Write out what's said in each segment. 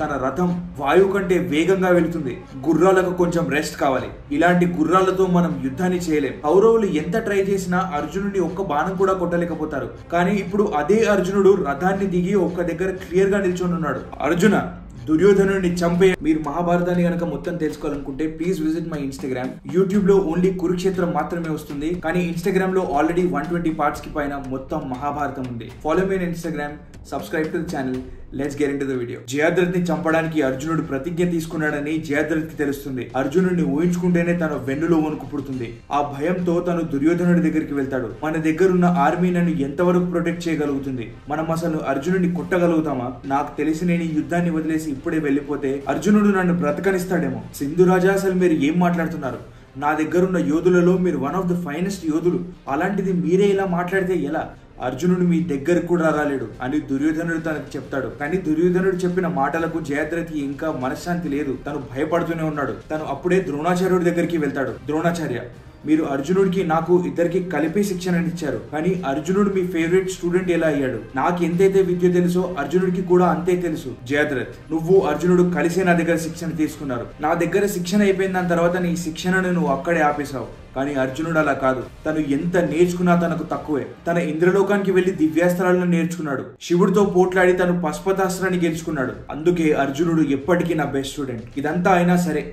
తన రథం వాయువు కంటే వేగంగా వెళుతుంది. గుర్రాలకు కొంచెం రెస్ట్ కావాలి. ఇలాంటి గుర్రాలతో మనం యుద్ధాన్ని చేయలేం. కౌరవులు ఎంత ట్రై చేసినా అర్జునుడిని ఒక్క బాణం కూడా కొట్టలేకపోతారు. కానీ ఇప్పుడు అదే అర్జునుడు రథాన్ని దిగి ఒక్క దగ్గర క్లియర్ గా నిల్చొని ఉన్నాడు. అర్జున, దుర్యోధనుడిని చంపే. మీరు మహాభారతాన్ని కనుక మొత్తం తెలుసుకోవాలనుకుంటే please visit my Instagram. YouTube లో ఓన్లీ కురుక్షేత్రం మాత్రమే వస్తుంది, కానీ ఇన్స్టాగ్రామ్ లో ఆల్రెడీ 120 పార్ట్స్ కి పైన మొత్తం మహాభారతం ఉంది. Follow me Instagram, subscribe to the channel. Let's get into the video. Jayadrath ని చంపడానికి అర్జునుడు ప్రతిజ్ఞ తీసుకున్నాడని జయద్రథ్ కి తెలుస్తుంది. అర్జునుడిని ఊహించుకుంటేనే తన వెన్నులో వణుకు పుడుతుంది. ఆ భయంతో తను దుర్యోధనుడి దగ్గరికి వెళ్తాడు. మన దగ్గరున్న ఆర్మీ నన్ను ఎంతవరకు ప్రొటెక్ట్ చేయగలుగుతుంది? మనం అసలు అర్జునుడిని కొట్టగలుగుతామా? నాకు తెలిసి నేను ఈ యుద్ధాన్ని వదిలేసి ఇప్పుడే వెళ్ళిపోతే అర్జునుడు నన్ను బ్రతకనిస్తాడేమో. సింధురాజా, అసలు మీరు ఏం మాట్లాడుతున్నారు? నా దగ్గరున్న యోధులలో మీరు వన్ ఆఫ్ ద ఫైనెస్ట్ యోధులు. అలాంటిది మీరే ఇలా మాట్లాడితే ఎలా? అర్జునుడు మీ దగ్గరకు కూడా రాలేడు అని దుర్యోధనుడు తనకు చెప్తాడు. కానీ దుర్యోధనుడు చెప్పిన మాటలకు జయద్రథ్కి ఇంకా మనశ్శాంతి లేదు. తను భయపడుతూనే ఉన్నాడు. తను అప్పుడే ద్రోణాచార్యుడి దగ్గరికి వెళ్తాడు. ద్రోణాచార్య, మీరు అర్జునుడికి నాకు ఇద్దరికి కలిపి శిక్షణ ఇచ్చారు, కానీ అర్జునుడు మీ ఫేవరెట్ స్టూడెంట్ ఎలా అయ్యాడు? నాకు ఎంతైతే విద్య తెలుసో అర్జునుడికి కూడా అంతే తెలుసు. జయద్రథ్, నువ్వు అర్జునుడు కలిసే నా దగ్గర శిక్షణ తీసుకున్నారు. నా దగ్గర శిక్షణ అయిపోయిన దాని తర్వాత నీ శిక్షణను నువ్వు అక్కడే ఆపేశావు. కానీ అర్జునుడు అలా కాదు. తను ఎంత నేర్చుకున్నా తనకు తక్కువే. తన ఇంద్రలోకానికి వెళ్లి దివ్యాస్త్రాలను నేర్చుకున్నాడు. శివుడితో పోట్లాడి తను పశుపతాస్త్రాన్ని గెలుచుకున్నాడు. అందుకే అర్జునుడు ఎప్పటికీ నా బెస్ట్ స్టూడెంట్. ఇదంతా అయినా సరే,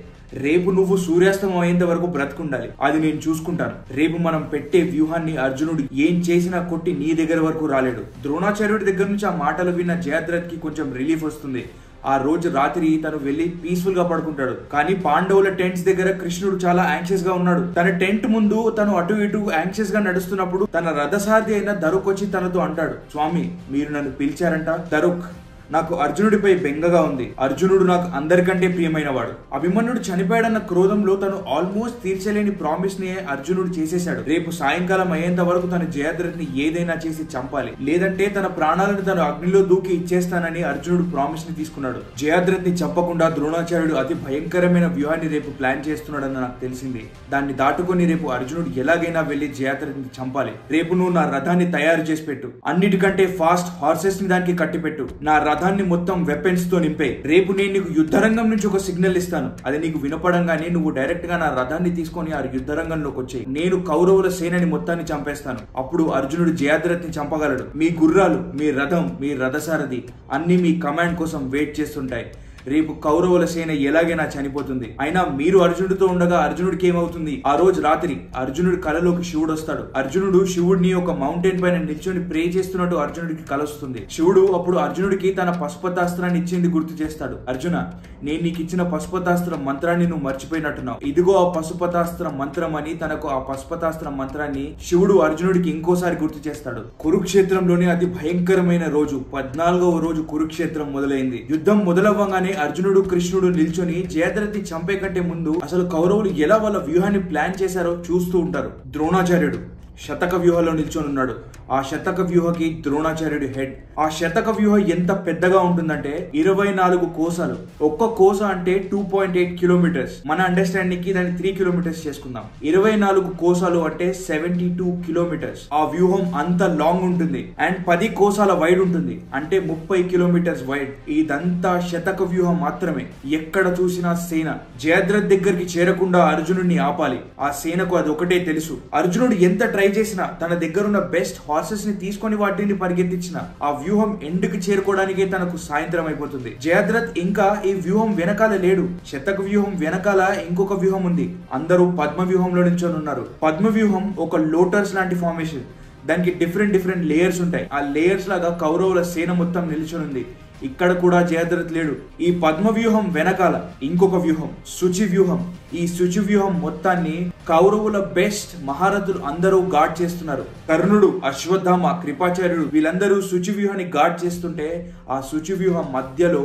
రేపు నువ్వు సూర్యాస్తమం అయ్యేంత వరకు బ్రతుకుండాలి. అది నేను చూసుకుంటాను. రేపు మనం పెట్టే వ్యూహాన్ని అర్జునుడు ఏం చేసినా కొట్టి నీ దగ్గర వరకు రాలేడు. ద్రోణాచార్యుడి దగ్గర నుంచి ఆ మాటలు విన్న జయద్రథ్ కి కొంచెం రిలీఫ్ వస్తుంది. ఆ రోజు రాత్రి తను వెళ్లి పీస్ఫుల్ గా పడుకుంటాడు. కానీ పాండవుల టెంట్స్ దగ్గర కృష్ణుడు చాలా యాంగ్షియస్ గా ఉన్నాడు. తన టెంట్ ముందు తను అటు ఇటు యాంగ్షియస్ గా నడుస్తున్నప్పుడు తన రథసారథి అయిన దరుక్ వచ్చి తనతో అంటాడు, స్వామి, మీరు నన్ను పిలిచారంట. దరుక్, నాకు అర్జునుడిపై బెంగగా ఉంది. అర్జునుడు నాకు అందరికంటే ప్రియమైన వాడు. అభిమన్యుడు చనిపోయాడన్న క్రోధంలో తను ఆల్మోస్ట్ తీర్చలేని ప్రామిస్ ని అర్జునుడు చేసేశాడు. రేపు సాయంకాలం అయ్యేంత వరకు తన జయద్రథ్ ని ఏదైనా చేసి చంపాలి, లేదంటే తన ప్రాణాలను తను అగ్నిలో దూకి ఇచ్చేస్తానని అర్జునుడు ప్రామిస్ ని తీసుకున్నాడు. జయద్రథ్ ని చంపకుండా ద్రోణాచార్యుడు అతి భయంకరమైన వ్యూహాన్ని రేపు ప్లాన్ చేస్తున్నాడని నాకు తెలిసింది. దాన్ని దాటుకొని రేపు అర్జునుడు ఎలాగైనా వెళ్లి జయద్రథ్ ని చంపాలి. రేపు నువ్వు నా రథాన్ని తయారు చేసి పెట్టు. అన్నిటికంటే ఫాస్ట్ హార్సెస్ ని దానికి కట్టి పెట్టు. నా రథాన్ని మొత్తం వెపన్స్ తో నింపే. రేపు నేను నీకు యుద్ధరంగం నుంచి ఒక సిగ్నల్ ఇస్తాను. అది నీకు వినపడంగానే నువ్వు డైరెక్ట్ గా నా రథాన్ని తీసుకొని ఆ యుద్ధరంగంలోకి వచ్చేయి. నేను కౌరవుల సేనని మొత్తాన్ని చంపేస్తాను. అప్పుడు అర్జునుడు జయద్రథ్ ని చంపగలడు. మీ గుర్రాలు, మీ రథం, మీ రథసారథి అన్ని మీ కమాండ్ కోసం వెయిట్ చేస్తుంటాయి. రేపు కౌరవుల సేన ఎలాగైనా చనిపోతుంది. అయినా మీరు అర్జునుడితో ఉండగా అర్జునుడికి ఏమవుతుంది? ఆ రోజు రాత్రి అర్జునుడి కలలోకి శివుడు వస్తాడు. అర్జునుడు శివుడిని ఒక మౌంటైన్ పైన నిల్చొని ప్రే చేస్తున్నట్టు అర్జునుడికి కలొస్తుంది. శివుడు అప్పుడు అర్జునుడికి తన పశుపతాస్త్రాన్ని ఇచ్చింది గుర్తు చేస్తాడు. అర్జున, నేను నీకు ఇచ్చిన పశుపతాస్త్ర మంత్రాన్ని నువ్వు మర్చిపోయినట్టున్నావు. ఇదిగో ఆ పశుపతాస్త్ర మంత్రం అని తనకు ఆ పశుపతాస్త్ర మంత్రాన్ని శివుడు అర్జునుడికి ఇంకోసారి గుర్తు చేస్తాడు. కురుక్షేత్రంలోని అతి భయంకరమైన రోజు 14వ రోజు కురుక్షేత్రం మొదలైంది. యుద్ధం మొదలవ్వగానే అర్జునుడు, కృష్ణుడు నిల్చొని జయద్రథ్ని చంపే కంటే ముందు అసలు కౌరవులు ఎలా వాళ్ళ వ్యూహాన్ని ప్లాన్ చేశారో చూస్తూ ఉంటారు. ద్రోణాచార్యుడు శతక వ్యూహంలో నిల్చొని ఉన్నాడు. ఆ శతక వ్యూహకి ద్రోణాచార్యుడి హెడ్. ఆ శతక వ్యూహ ఎంత పెద్దగా ఉంటుందంటే 24 కోసాలు. ఒక్క కోస అంటే 2.8 కిలోమీటర్స్. మన అండర్స్టాండింగ్ కి దాన్ని 3 కిలోమీటర్స్ చేసుకుందాం. 24 కోసాలు అంటే 72 కిలోమీటర్స్. ఆ వ్యూహం అంత లాంగ్ ఉంటుంది. అండ్ 10 కోసాల వైడ్ ఉంటుంది, అంటే 30 కిలోమీటర్స్ వైడ్. ఇదంతా శతక వ్యూహం మాత్రమే. ఎక్కడ చూసినా సేన. జయద్రథ్ దగ్గరికి చేరకుండా అర్జునుడిని ఆపాలి. ఆ సేనకు అది ఒకటే తెలుసు. అర్జునుడు ఎంత ట్రై చేసిన, తన దగ్గరున్న బెస్ట్ హార్సెస్ ని తీసుకొని వాటిని పరిగెత్తించిన ఆ వ్యూహం ఎండ్కి చేరుకోవడానికే తనకు సాయంత్రం అయిపోతుంది. జయద్రథ్ ఇంకా ఈ వ్యూహం వెనకాల లేడు. శతక వ్యూహం వెనకాల ఇంకొక వ్యూహం ఉంది. అందరూ పద్మ వ్యూహంలో నిల్చొని ఉన్నారు. పద్మ వ్యూహం ఒక లోటస్ లాంటి ఫార్మేషన్. దానికి డిఫరెంట్ లేయర్స్ ఉంటాయి. ఆ లేయర్స్ లాగా కౌరవుల సేన మొత్తం నిల్చొని ఉంది. ఇక్కడ కూడా జయద్రథ్ లేడు. ఈ పద్మ వ్యూహం వెనకాల ఇంకొక వ్యూహం, శుచి వ్యూహం. ఈ శుచి వ్యూహం మొత్తాన్ని కౌరవుల బెస్ట్ మహారథులు అందరూ గార్డ్ చేస్తున్నారు. కర్ణుడు, అశ్వత్థామ, కృపాచార్యుడు వీళ్ళందరూ శుచి వ్యూహాన్ని గార్డ్ చేస్తుంటే ఆ శుచి వ్యూహం మధ్యలో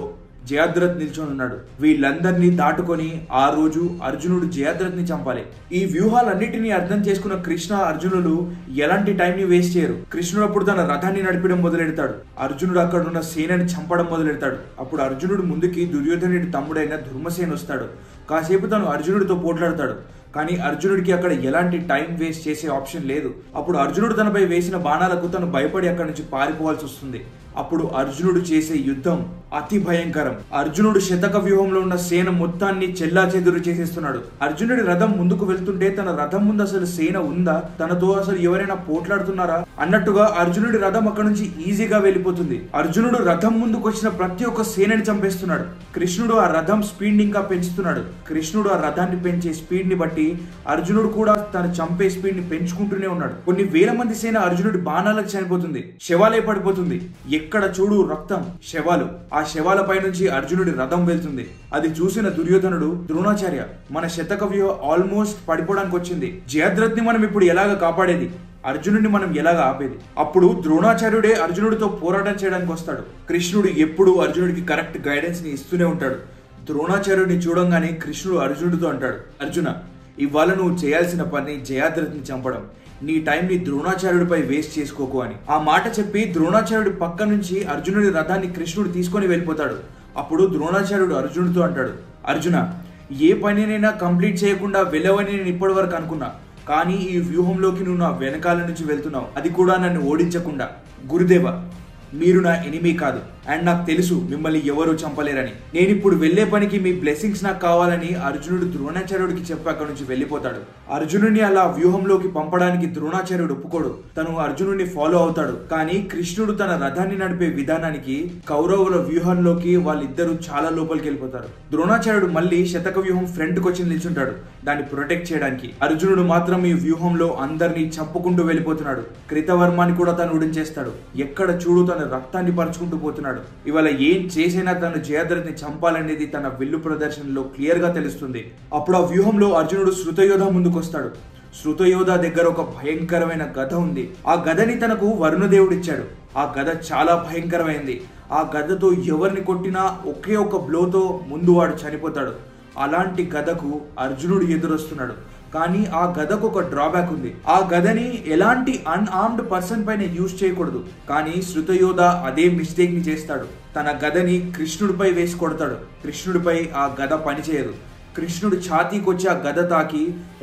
జయద్రథ్ నిల్చొని ఉన్నాడు. వీళ్ళందరినీ దాటుకొని ఆ రోజు అర్జునుడు జయద్రథ్ ని చంపాలి. ఈ వ్యూహాలన్నిటినీ అర్థం చేసుకున్న కృష్ణ, అర్జునుడు ఎలాంటి టైం ని వేస్ట్ చేయరు. కృష్ణుడు అప్పుడు తన రథాన్ని నడిపడం మొదలెడతాడు. అర్జునుడు అక్కడ ఉన్న సేనని చంపడం మొదలెడతాడు. అప్పుడు అర్జునుడు ముందుకి దుర్యోధనుడి తమ్ముడైన ధర్మసేన వస్తాడు. కాసేపు తను అర్జునుడితో పోట్లాడతాడు. కానీ అర్జునుడికి అక్కడ ఎలాంటి టైం వేస్ట్ చేసే ఆప్షన్ లేదు. అప్పుడు అర్జునుడు తనపై వేసిన బాణాలకు తను భయపడి అక్కడి నుంచి పారిపోవాల్సి వస్తుంది. అప్పుడు అర్జునుడు చేసే యుద్ధం అతి భయంకరం. అర్జునుడు శతక వ్యూహంలో ఉన్న సేన మొత్తాన్ని చెల్లాచెదురు చేసేస్తున్నాడు. అర్జునుడి రథం ముందుకు వెళ్తుంటే తన రథం ముందు అసలు సేన ఉందా, తనతో అసలు ఎవరైనా పోట్లాడుతున్నారా అన్నట్టుగా అర్జునుడి రథం అక్కడ నుంచి ఈజీగా వెళ్ళిపోతుంది. అర్జునుడు రథం ముందుకు వచ్చిన ప్రతి ఒక్క సేనని చంపేస్తున్నాడు. కృష్ణుడు ఆ రథం స్పీడ్ ని ఇంకా పెంచుతున్నాడు. కృష్ణుడు ఆ రథాన్ని పెంచే స్పీడ్ ని బట్టి అర్జునుడు కూడా తను చంపే స్పీడ్ ని పెంచుకుంటూనే ఉన్నాడు. కొన్ని వేల మంది సేన అర్జునుడి బాణాలకు చనిపోతుంది, శవాలే పడిపోతుంది. ఎక్కడ చూడు రక్తం, శవాలు. ఆ శవాలపై నుంచి అర్జునుడి రథం వెళ్తుంది. అది చూసిన దుర్యోధనుడు, ద్రోణాచార్య, మన శతక వ్యూహం ఆల్మోస్ట్ పడిపోవడానికి వచ్చింది. జయద్రథ్ని మనం ఇప్పుడు ఎలాగ కాపాడేది, అర్జునుడిని మనం ఎలాగ ఆపేది? అప్పుడు ద్రోణాచార్యుడే అర్జునుడితో పోరాటం చేయడానికి వస్తాడు. కృష్ణుడు ఎప్పుడు అర్జునుడికి కరెక్ట్ గైడెన్స్ ని ఇస్తూనే ఉంటాడు. ద్రోణాచార్యుడిని చూడంగానే కృష్ణుడు అర్జునుడితో అంటాడు, అర్జున, ఇవాళ నువ్వు చేయాల్సిన పని జయాద్రథ్ని చంపడం. నీ టైం ని ద్రోణాచార్యుడిపై వేస్ట్ చేసుకోకు అని. ఆ మాట చెప్పి ద్రోణాచార్యుడి పక్క నుంచి అర్జునుడి రథాన్ని కృష్ణుడు తీసుకొని వెళ్ళిపోతాడు. అప్పుడు ద్రోణాచార్యుడు అర్జునుడితో అంటాడు, అర్జున, ఏ పనినైనా కంప్లీట్ చేయకుండా వెళ్ళవని నేను ఇప్పటి వరకు అనుకున్నా, కానీ ఈ వ్యూహంలోకి నువ్వు నా వెనకాల నుంచి వెళ్తున్నావు, అది కూడా నన్ను ఓడించకుండా. గురుదేవ, మీరు నా ఎనిమీ కాదు, అండ్ నాకు తెలుసు మిమ్మల్ని ఎవరూ చంపలేరని. నేను ఇప్పుడు వెళ్లే పనికి మీ బ్లెస్సింగ్స్ నాకు కావాలని అర్జునుడు ద్రోణాచార్యుడికి చెప్పి అక్కడి నుంచి వెళ్ళిపోతాడు. అర్జునుడిని అలా వ్యూహంలోకి పంపడానికి ద్రోణాచార్యుడు ఒప్పుకోడు. తను అర్జునుడిని ఫాలో అవుతాడు. కానీ కృష్ణుడు తన రథాన్ని నడిపే విధానానికి కౌరవుల వ్యూహంలోకి వాళ్ళిద్దరూ చాలా లోపలికి వెళ్ళిపోతారు. ద్రోణాచార్యుడు మళ్ళీ శతక వ్యూహం ఫ్రంట్ కి వచ్చి నిల్చుంటాడు దాన్ని ప్రొటెక్ట్ చేయడానికి. అర్జునుడు మాత్రం ఈ వ్యూహంలో అందరినీ చంపుకుంటూ వెళ్ళిపోతున్నాడు. కృతవర్మాని కూడా తను ఉడించేస్తాడు. ఎక్కడ చూడు తన రక్తాన్ని పరుచుకుంటూ పోతున్నాడు. ఇవాళ ఏం చేసినా తను జయద్రథ్ని చంపాలనేది తన విల్లు ప్రదర్శనలో క్లియర్ గా తెలుస్తుంది. అప్పుడు ఆ వ్యూహంలో అర్జునుడు శృతయోధ ముందుకు వస్తాడు. శృతయోధ దగ్గర ఒక భయంకరమైన గద ఉంది. ఆ గదని తనకు వరుణదేవుడు ఇచ్చాడు. ఆ గద చాలా భయంకరమైంది. ఆ గదతో ఎవరిని కొట్టినా ఒకే ఒక బ్లోతో ముందు వాడు చనిపోతాడు. అలాంటి గదకు అర్జునుడు ఎదురొస్తున్నాడు. కానీ ఆ గదకు ఒక డ్రాబ్యాక్ ఉంది. ఆ గదని ఎలాంటి అన్ఆర్మ్డ్ పర్సన్ పైన యూజ్ చేయకూడదు. కానీ శృతయోధ అదే మిస్టేక్ ని చేస్తాడు. తన గదని కృష్ణుడిపై వేసి కొడతాడు. కృష్ణుడిపై ఆ గద పనిచేయదు. కృష్ణుడు ఛాతీకి వచ్చి ఆ గద తాకి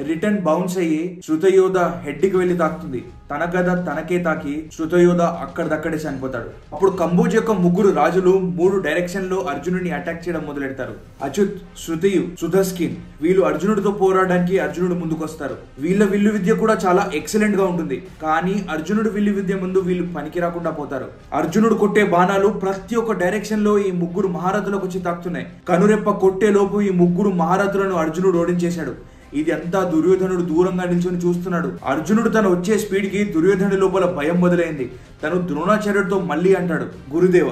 రిటర్న్ బౌన్స్ అయ్యి శృతయోధ హెడ్ కి వెళ్లి తాకుతుంది. తన గద తనకే తాకి శృతయోధ అక్కడిదక్కడే చనిపోతాడు. అప్పుడు కంబోజ్ యొక్క ముగ్గురు రాజులు 3 డైరెక్షన్ లో అర్జునుడిని అటాక్ చేయడం మొదలెడతారు. అచ్యుత్, శృతియు, సుధస్కిన్ వీళ్ళు అర్జునుడితో పోరాడడానికి అర్జునుడు ముందుకు వస్తారు. వీళ్ళ విల్లు విద్య కూడా చాలా ఎక్సలెంట్ గా ఉంటుంది. కానీ అర్జునుడు విల్లు విద్య ముందు వీళ్ళు పనికి రాకుండా పోతారు. అర్జునుడు కొట్టే బాణాలు ప్రతి ఒక్క డైరెక్షన్ లో ఈ ముగ్గురు మహారథులకు వచ్చి తాకుతున్నాయి. కనురెప్ప కొట్టే లోపు ఈ ముగ్గురు మహారథులను అర్జునుడు ఓడించేశాడు. ఇది అంతా దుర్యోధనుడు దూరంగా నిల్చొని చూస్తున్నాడు. అర్జునుడు తను వచ్చే స్పీడ్ కి దుర్యోధనుడి లోపల భయం మొదలైంది. తను ద్రోణాచార్యుడితో మళ్ళీ అంటాడు, గురుదేవ,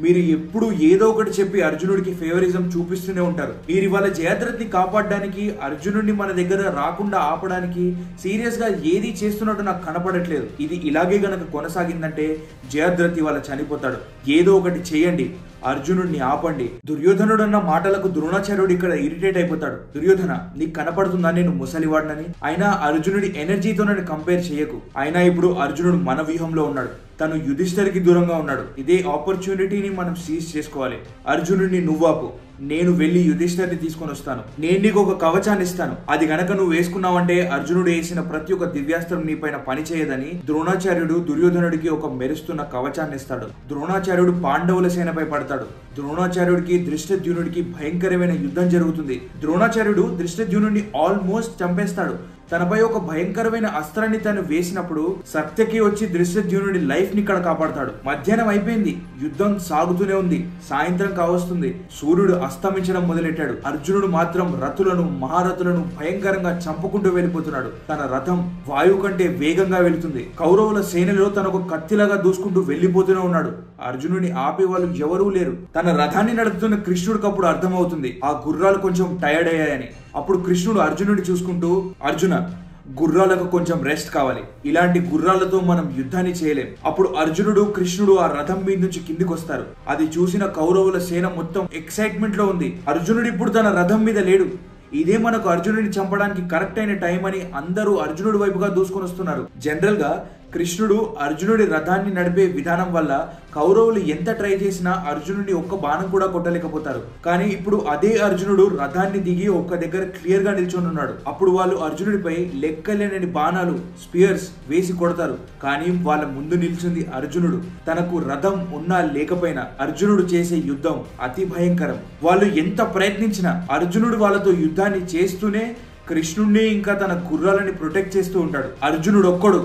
మీరు ఎప్పుడు ఏదో ఒకటి చెప్పి అర్జునుడికి ఫేవరిజం చూపిస్తూనే ఉంటారు. మీరు ఇవాళ జయద్రథ్ని కాపాడడానికి, అర్జునుడిని మన దగ్గర రాకుండా ఆపడానికి సీరియస్ గా ఏది చేస్తున్నట్టు నాకు కనపడట్లేదు. ఇది ఇలాగే గనక కొనసాగిందంటే జయద్రథ్ ఇవాళ చనిపోతాడు. ఏదో ఒకటి చేయండి, అర్జునుడిని ఆపండి. దుర్యోధనుడు అన్న మాటలకు ద్రోణాచార్యుడు ఇక్కడ ఇరిటేట్ అయిపోతాడు. దుర్యోధన, నీకు కనపడుతుందా నేను ముసలివాడినని? అయినా అర్జునుడి ఎనర్జీతో నన్ను కంపేర్ చేయకు. అయినా ఇప్పుడు అర్జునుడు మన వ్యూహంలో ఉన్నాడు. తను యుధిష్ఠిర్కి దూరంగా ఉన్నాడు. ఇదే ఆపర్చునిటీని మనం సీజ్ చేసుకోవాలి. అర్జునుడిని నువ్వాపు, నేను వెళ్లి యుధిష్ఠిర్ని తీసుకొని వస్తాను. నేను నీకు ఒక కవచాన్ని ఇస్తాను. అది గనక నువ్వు వేసుకున్నావంటే అర్జునుడు వేసిన ప్రతి ఒక్క దివ్యాస్త్రం నీ పైన పనిచేయదని ద్రోణాచార్యుడు దుర్యోధనుడికి ఒక మెరుస్తున్న కవచాన్ని ఇస్తాడు. ద్రోణాచార్యుడు పాండవుల సేనపై పడతాడు. ద్రోణాచార్యుడికి ధృష్టద్యుమ్నుడికి భయంకరమైన యుద్ధం జరుగుతుంది. ద్రోణాచార్యుడు ధృష్టద్యుమ్నుడిని ఆల్మోస్ట్ చంపేస్తాడు. తనపై ఒక భయంకరమైన అస్త్రాన్ని తను వేసినప్పుడు సత్యకి వచ్చి ధృష్టద్యుమ్నుడి లైఫ్ ని ఇక్కడ కాపాడతాడు. మధ్యాహ్నం అయిపోయింది, యుద్ధం సాగుతూనే ఉంది. సాయంత్రం కావస్తుంది, సూర్యుడు అస్తమించడం మొదలెట్టాడు. అర్జునుడు మాత్రం రథులను, మహారథులను భయంకరంగా చంపుకుంటూ వెళ్ళిపోతున్నాడు. తన రథం వాయువు కంటే వేగంగా వెళుతుంది. కౌరవుల సేనలో తన ఒక కత్తిలాగా దూసుకుంటూ వెళ్ళిపోతూనే ఉన్నాడు. అర్జునుడిని ఆపే వాళ్ళు ఎవరూ లేరు. తన రథాన్ని నడుపుతున్న కృష్ణుడికి అప్పుడు అర్థమవుతుంది ఆ గుర్రాలు కొంచెం టైర్డ్ అయ్యాయని. అప్పుడు కృష్ణుడు అర్జునుడిని చూసుకుంటూ, అర్జున, గుర్రాలకు కొంచెం రెస్ట్ కావాలి. ఇలాంటి గుర్రాలతో మనం యుద్ధాన్ని చేయలేం. అప్పుడు అర్జునుడు, కృష్ణుడు ఆ రథం మీద నుంచి కిందికి వస్తారు. అది చూసిన కౌరవుల సేన మొత్తం ఎక్సైట్మెంట్ లో ఉంది. అర్జునుడు ఇప్పుడు తన రథం మీద లేడు. ఇదే మనకు అర్జునుడిని చంపడానికి కరెక్ట్ అయిన టైం అని అందరూ అర్జునుడి వైపుగా దూసుకొని వస్తున్నారు. జనరల్ గా కృష్ణుడు అర్జునుడి రథాన్ని నడిపే విధానం వల్ల కౌరవులు ఎంత ట్రై చేసినా అర్జునుడిని ఒక్క బాణం కూడా కొట్టలేకపోతారు. కానీ ఇప్పుడు అదే అర్జునుడు రథాన్ని దిగి ఒక్క దగ్గర క్లియర్ గా నిల్చొని ఉన్నాడు. అప్పుడు వాళ్ళు అర్జునుడిపై లెక్కలేనని బాణాలు స్పియర్స్ వేసి కొడతారు. కానీ వాళ్ళ ముందు నిల్చుంది అర్జునుడు. తనకు రథం ఉన్నా లేకపోయినా అర్జునుడు చేసే యుద్ధం అతి భయంకరం. వాళ్ళు ఎంత ప్రయత్నించినా అర్జునుడు వాళ్ళతో యుద్ధాన్ని చేస్తూనే కృష్ణుడిని ఇంకా తన గుర్రాలని ప్రొటెక్ట్ చేస్తూ ఉంటాడు. అర్జునుడు ఒక్కడు,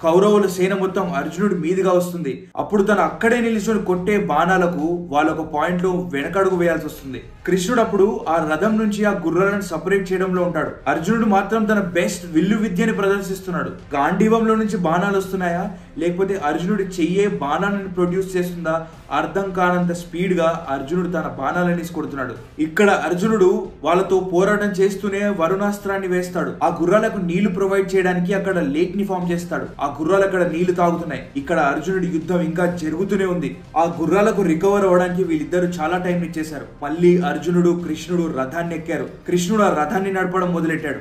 కౌరవుల సేన మొత్తం అర్జునుడి మీదుగా వస్తుంది. అప్పుడు తను అక్కడే నిలిచుని కొట్టే బాణాలకు వాళ్ళొక పాయింట్ లో వెనకడుగు వేయాల్సి వస్తుంది. కృష్ణుడు అప్పుడు ఆ రథం నుంచి ఆ గుర్రాలను సపరేట్ చేయడంలో ఉంటాడు. అర్జునుడు మాత్రం తన బెస్ట్ విల్లు విద్యని ప్రదర్శిస్తున్నాడు. గాంధీవంలో నుంచి బాణాలు వస్తున్నాయా లేకపోతే అర్జునుడి చెయ్యే బాణాలను ప్రొడ్యూస్ చేస్తుందా అర్థం కానంత స్పీడ్ గా అర్జునుడు తన బాణాలని కొడుతున్నాడు. ఇక్కడ అర్జునుడు వాళ్ళతో పోరాటం చేస్తూనే వరుణాస్త్రాన్ని వేస్తాడు. ఆ గుర్రాలకు నీళ్లు ప్రొవైడ్ చేయడానికి అక్కడ లేక్ ని ఫామ్ చేస్తాడు. ఆ గుర్రాలు అక్కడ నీళ్లు తాగుతున్నాయి. ఇక్కడ అర్జునుడి యుద్ధం ఇంకా జరుగుతూనే ఉంది. ఆ గుర్రాలకు రికవర్ అవ్వడానికి వీళ్ళిద్దరు చాలా టైం ఇచ్చేశారు. మళ్ళీ అర్జునుడు కృష్ణుడు రథాన్ని ఎక్కారు. కృష్ణుడు ఆ రథాన్ని నడపడం మొదలెట్టాడు.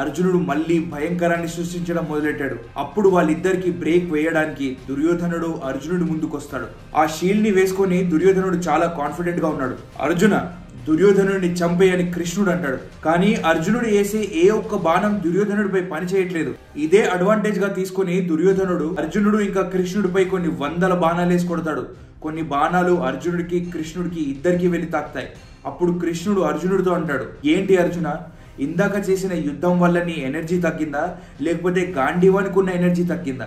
అర్జునుడు మళ్ళీ భయంకరాన్ని సృష్టించడం మొదలెట్టాడు. అప్పుడు వాళ్ళిద్దరికి బ్రేక్ వేయడానికి దుర్యోధనుడు అర్జునుడి ముందుకొస్తాడు. ఆ షీల్డ్ ని వేసుకొని దుర్యోధనుడు చాలా కాన్ఫిడెంట్ గా ఉన్నాడు. అర్జున, దుర్యోధనుడిని చంపేయని కృష్ణుడు అంటాడు. కానీ అర్జునుడు వేసే ఏ ఒక్క బాణం దుర్యోధనుడిపై పని చేయట్లేదు. ఇదే అడ్వాంటేజ్ గా తీసుకుని దుర్యోధనుడు అర్జునుడు ఇంకా కృష్ణుడిపై కొన్ని వందల బాణాలు వేసి కొడతాడు. కొన్ని బాణాలు అర్జునుడికి కృష్ణుడికి ఇద్దరికి వెళ్లి తాకుతాయి. అప్పుడు కృష్ణుడు అర్జునుడితో అంటాడు, ఏంటి అర్జున, ఇందాక చేసిన యుద్ధం వల్ల నీ ఎనర్జీ తగ్గిందా లేకపోతే గాంధీవానికి ఉన్న ఎనర్జీ తగ్గిందా?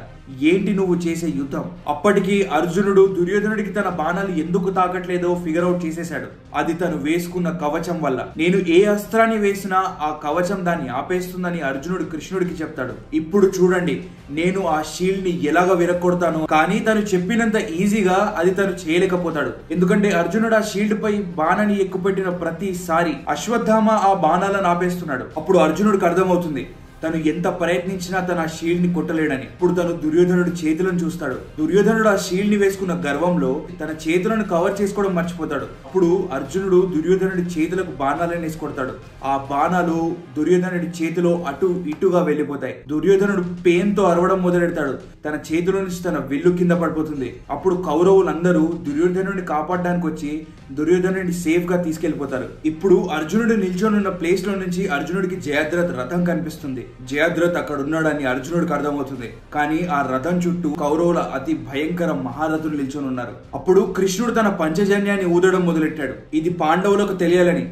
ఏంటి నువ్వు చేసే యుద్ధం? అప్పటికి అర్జునుడు దుర్యోధనుడికి తన బాణాలు ఎందుకు తాకట్లేదో ఫిగర్ అవుట్ చేసేశాడు. అది తను వేసుకున్న కవచం వల్ల. నేను ఏ అస్త్రాన్ని వేసినా ఆ కవచం దాన్ని ఆపేస్తుందని అర్జునుడు కృష్ణుడికి చెప్తాడు. ఇప్పుడు చూడండి నేను ఆ షీల్డ్ ని ఎలాగ విరగొడతాను. కానీ తను చెప్పినంత ఈజీగా అది తను చేయలేకపోతాడు. ఎందుకంటే అర్జునుడు ఆ షీల్డ్ పై బాణాన్ని ఎక్కుపెట్టిన ప్రతిసారి అశ్వత్థామ ఆ బాణాలను ఆపేస్తున్నాడు. అప్పుడు అర్జునుడికి అర్థమవుతుంది తను ఎంత ప్రయత్నించినా తన ఆ షీల్డ్ ని కొట్టలేడని. ఇప్పుడు తను దుర్యోధనుడి చేతులను చూస్తాడు. దుర్యోధనుడు ఆ షీల్డ్ ని వేసుకున్న గర్వంలో తన చేతులను కవర్ చేసుకోవడం మర్చిపోతాడు. అప్పుడు అర్జునుడు దుర్యోధనుడి చేతులకు బాణాలను వేసి కొడతాడు. ఆ బాణాలు దుర్యోధనుడి చేతిలో అటు ఇటుగా వెళ్లిపోతాయి. దుర్యోధనుడు పెయిన్ తో అరవడం మొదలెడతాడు. తన చేతిలో నుంచి తన విల్లు కింద పడిపోతుంది. అప్పుడు కౌరవులందరూ దుర్యోధనుడిని కాపాడడానికి వచ్చి దుర్యోధనుడిని సేఫ్ గా తీసుకెళ్లిపోతారు. ఇప్పుడు అర్జునుడు నిల్చొని ఉన్న ప్లేస్ లో నుంచి అర్జునుడికి జయద్రథ్ రథం కనిపిస్తుంది. జయద్రథ్ అక్కడ ఉన్నాడని అర్జునుడికి అర్థమవుతుంది. కానీ ఆ రథం చుట్టూ కౌరవుల అతి భయంకర మహారథులు నిల్చొని ఉన్నారు. అప్పుడు కృష్ణుడు తన పంచజన్యాన్ని ఊదడం మొదలెట్టాడు. ఇది పాండవులకు తెలియాలని,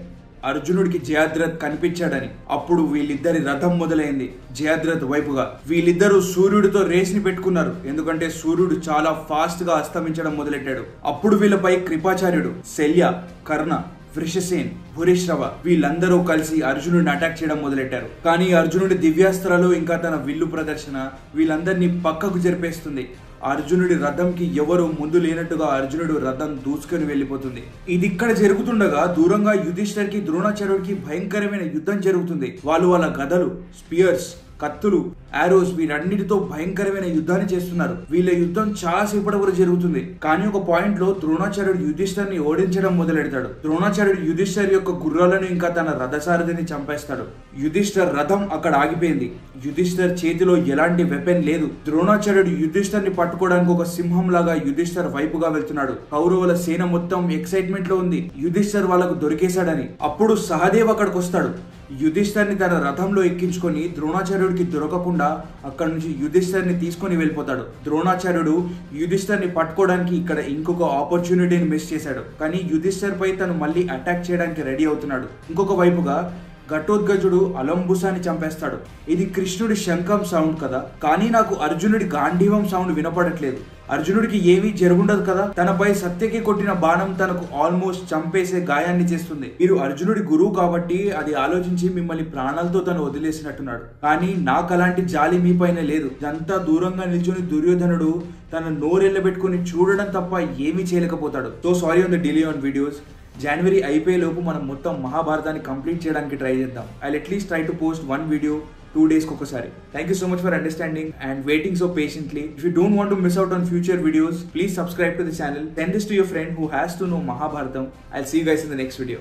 అర్జునుడికి జయద్రథ్ కనిపించాడని. అప్పుడు వీళ్ళిద్దరి రథం మొదలైంది జయద్రథ్ వైపుగా. వీళ్ళిద్దరూ సూర్యుడితో రేస్ ని పెట్టుకున్నారు. ఎందుకంటే సూర్యుడు చాలా ఫాస్ట్ గా అస్తమించడం మొదలెట్టాడు. అప్పుడు వీళ్ళపై కృపాచార్యుడు, శల్య, కర్ణ, వృషసేన్, భూరిశ్రవ వీళ్ళందరూ కలిసి అర్జునుడిని అటాక్ చేయడం మొదలెట్టారు. కానీ అర్జునుడి దివ్యాస్త్రాలు ఇంకా తన విల్లు ప్రదర్శన వీళ్ళందరినీ పక్కకు జరిపేస్తుంది. అర్జునుడి రథంకి ఎవరు ముందు లేనట్టుగా అర్జునుడు రథం దూసుకొని వెళ్లిపోతుంది. ఇది ఇక్కడ జరుగుతుండగా దూరంగా యుధిష్ఠిర్కి ద్రోణాచార్యుడికి భయంకరమైన యుద్ధం జరుగుతుంది. వాళ్ళు వాళ్ళ గదలు, స్పియర్స్, కత్తులు, ఆరోస్ వీరన్నిటితో భయంకరమైన యుద్ధాన్ని చేస్తున్నారు. వీళ్ళ యుద్ధం చాలా సేపటి వరకు జరుగుతుంది. కానీ ఒక పాయింట్ లో ద్రోణాచార్యుడు యుధిష్ఠిర్ని ఓడించడం మొదలెడతాడు. ద్రోణాచార్యుడు యుధిష్ఠిర్ యొక్క గుర్రాలను ఇంకా తన రథసారథిని చంపేస్తాడు. యుధిష్ఠిర్ రథం అక్కడ ఆగిపోయింది. యుధిష్ఠిర్ చేతిలో ఎలాంటి వెపన్ లేదు. ద్రోణాచార్యుడు యుధిష్ఠిర్ని పట్టుకోవడానికి ఒక సింహం లాగా యుధిష్ఠిర్ వైపుగా వెళ్తున్నాడు. కౌరవుల సేన మొత్తం ఎక్సైట్మెంట్ లో ఉంది యుధిష్ఠిర్ వాళ్ళకు దొరికేశాడని. అప్పుడు సహదేవ్ అక్కడికి వస్తాడు. యుధిష్ఠిర్ని తన రథంలో ఎక్కించుకొని ద్రోణాచార్యుడికి దొరకకుండా అక్కడ నుంచి యుధిష్ఠిర్ని తీసుకొని వెళ్ళిపోతాడు. ద్రోణాచార్యుడు యుధిష్ఠిర్ని పట్టుకోవడానికి ఇక్కడ ఇంకొక ఆపర్చునిటీని మిస్ చేశాడు. కానీ యుధిష్ఠిర్ పై తను మళ్ళీ అటాక్ చేయడానికి రెడీ అవుతున్నాడు. ఇంకొక వైపుగా ఘటోత్కచుడు అలంబుసాని చంపేస్తాడు. ఇది కృష్ణుడి శంఖం సౌండ్ కదా, కానీ నాకు అర్జునుడి గాంధీవం సౌండ్ వినపడట్లేదు. అర్జునుడికి ఏమీ జరుగుండదు కదా. తనపై సత్యకి కొట్టిన బాణం తనకు ఆల్మోస్ట్ చంపేసే గాయాన్ని చేస్తుంది. మీరు అర్జునుడి గురువు కాబట్టి అది ఆలోచించి మిమ్మల్ని ప్రాణాలతో తను వదిలేసినట్టున్నాడు. కానీ నాకు అలాంటి జాలి మీ పైన లేదు. ఇదంతా దూరంగా నిల్చొని దుర్యోధనుడు తన నోరెళ్ళబెట్టుకుని చూడడం తప్ప ఏమీ చేయలేకపోతాడు. So sorry on the delay on videos. జనవరి అయిపోయే లోపు మనం మొత్తం మహాభారతాన్ని కంప్లీట్ చేయడానికి ట్రై చేద్దాం. I at least try to post 1 video 2 days kokosari. Thank you so much for understanding and waiting so patiently. If you don't want to miss out on future videos, please subscribe to the channel. Send this to your friend who has to know Mahabharatam. I'll see you guys in the next video.